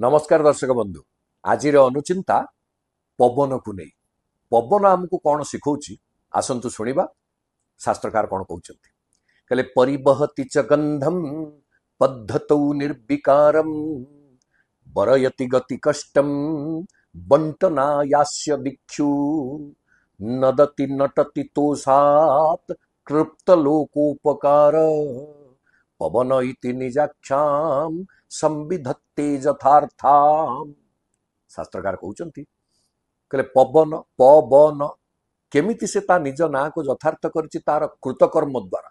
नमस्कार दर्शक बंधु आज अनुचिंता पवन को नहीं पवन आमको कौन शिखौची आसंतु शुणिबा शास्त्रकार कौन कहते कहले परिबहति च गंधम पद्धतौ निर्विकारम बरयति गति कष्टम बंटनायास्य दिक्षु नदति नटति तोषात् कृप्त लोकोपकार पवन इति निजाक्षाम संविधत्ते यथार्थाम। शास्त्रकार कहते कहले पवन पवन केमिति से ता निज ना को यथार्थ करिछि तार कृतकर्म द्वारा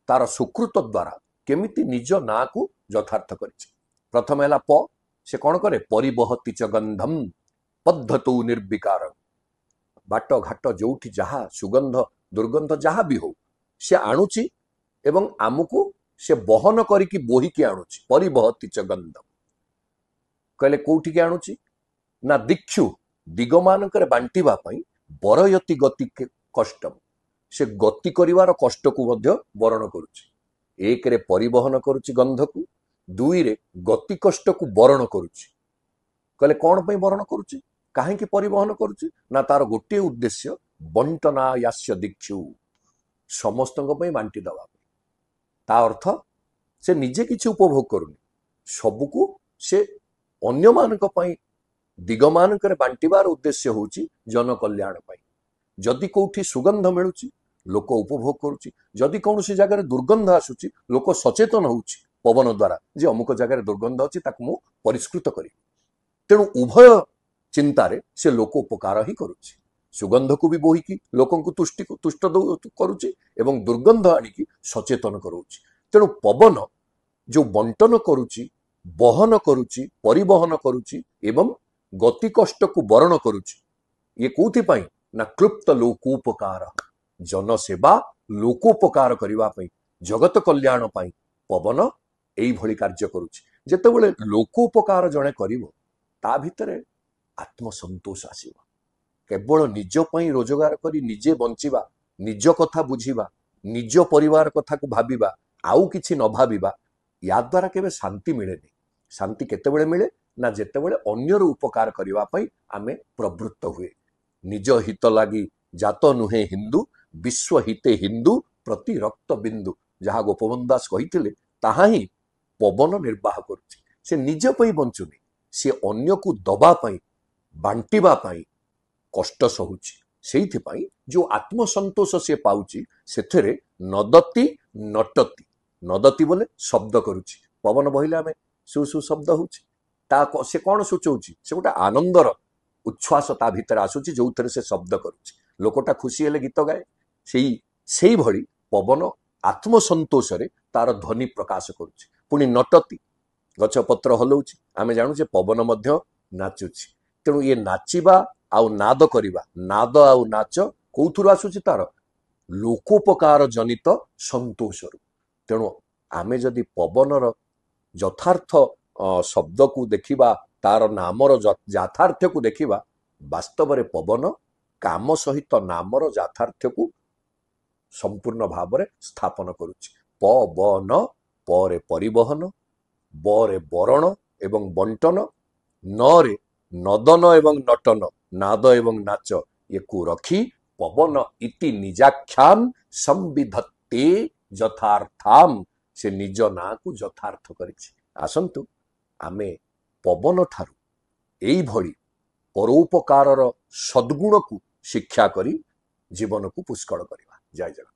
तार सुकृत द्वारा केमिति निज ना को यथार्थ करिछि। प्रथम है प से कौन करे परिबहति च गंधम पद्धतौ निर्विकार बाट घाट जोठी जहा सुगंध दुर्गंध जहा भी हो से आणुची एवं आमको से बहन करिकी बोहिकी आणुची परिबहति च गंधम कहले कोठी आणुची ना दीक्षु दिग मानकर बांटिबा पई बरयति गति कष्टम से गति करिवार कष्ट को मध्य वरण करुची। एक रे परिवहन करुची गंध को दुई रे गति कष्ट को वरण करुची। कहले कौन पई वरण करुची काहे की परिवहन करुची ना तार गोटे उद्देश्य बंटना यास्य दीक्षु समस्तଙ୍କ पई बांटी दवा ता अर्थ से निजे किछि उपभोग करुनी सबको से अन्य मानक पई दिग मानकर बांटिबार उद्देश्य होची जन कल्याण पाई। जदि कोठी सुगंध मिलुची लोक उपभोग करुची जदि कौनसी जगह दुर्गंध आसुची लोक सचेतन होची पवन द्वारा जे अमुक जगह दुर्गंध अछि ताकू मु परिष्कृत करी। तेणु उभय चिंतारे से लोक उपकार ही करुची सुगंध को भी बोहिकी लोकंकु तुष्ट करुची एवं दुर्गंध आनिकी सचेतन करुची। तेणु पवन जो बंटन करुची बहन करुची परिवहन करुची एवं गति कष्ट को वरण करुची ये कोथि पाई ना क्लुप्त लोकोपकार जनसेवा लोकोपकार करिवा पई जगत कल्याण पाई पवन एई भली कार्य करुची। जेतेबेले लोकोपकार जणे करिवो ता भितरे आत्मसंतोष आसीबो केवल निज पई रोजगार करी निजे बंचिबा निज कथा बुझिबा निज परिवार कथा को भाबिबा आउ किछि न भाबिबा या द्वारा केबे शांति मिले नहीं। शांति केतेबेले मिले ना जेतेबेले अन्यर उपकार करिवा पई आमे प्रवृत्त हुए निज हित लागी जात नुहे हिंदू विश्व हिते हिंदू प्रति रक्त बिंदु जहाँ गोपबंधु दास कहिथिले ताहा ही पवन निर्वाह करुछि। से निज पई बंचुनी से अन्य को दबा पई बांटिबा पई कष्ट सहुछि सेइथि पई जो आत्मसंतोष से पाउछि सेथरे नदति नटति नदति बोले शब्द करुछि पवन बहिले आमे सु सु शब्द होछि ता से कौन सूचौछि से गोटे आनंदर उच्छ्वास ता भितर आसुची जो थे से शब्द करुछि लोकटा खुशी हेले गीत गाए सेई भली पवन आत्मसंतोष रे तार ध्वनि प्रकाश करुछि। पुणी नटति गछ पत्र हलौछि आमे जानुछे पवन मध्य नाचुछि। तेणु ये नाचिबा आउ नाद करिबा नाद आउ नाच कोथुर आसुछि तार लोकोपकार जनित संतोषरु। तेणु आमे जदि पवनर यथार्थ शब्द को देखिबा तार नामर याथार्थ्य को देखिबा वास्तव रे पवन काम सहित नामर याथार्थ्य को संपूर्ण भाव रे स्थापन करुछि। पवन परे परिवहन बरे बरण एवं बंटन नरे नदन एवं नटन नाद एवं नाच ये को रखी पवन इति निजाख्याम संविधत्ते यथार्थाम से निज ना को यथार्थ करिछि। आसंतु आमे पवन ठारू एई भली परोपकारर सद्गुण को शिक्षा करी जीवन को पुष्कळ करिबा। जय जगन्नाथ।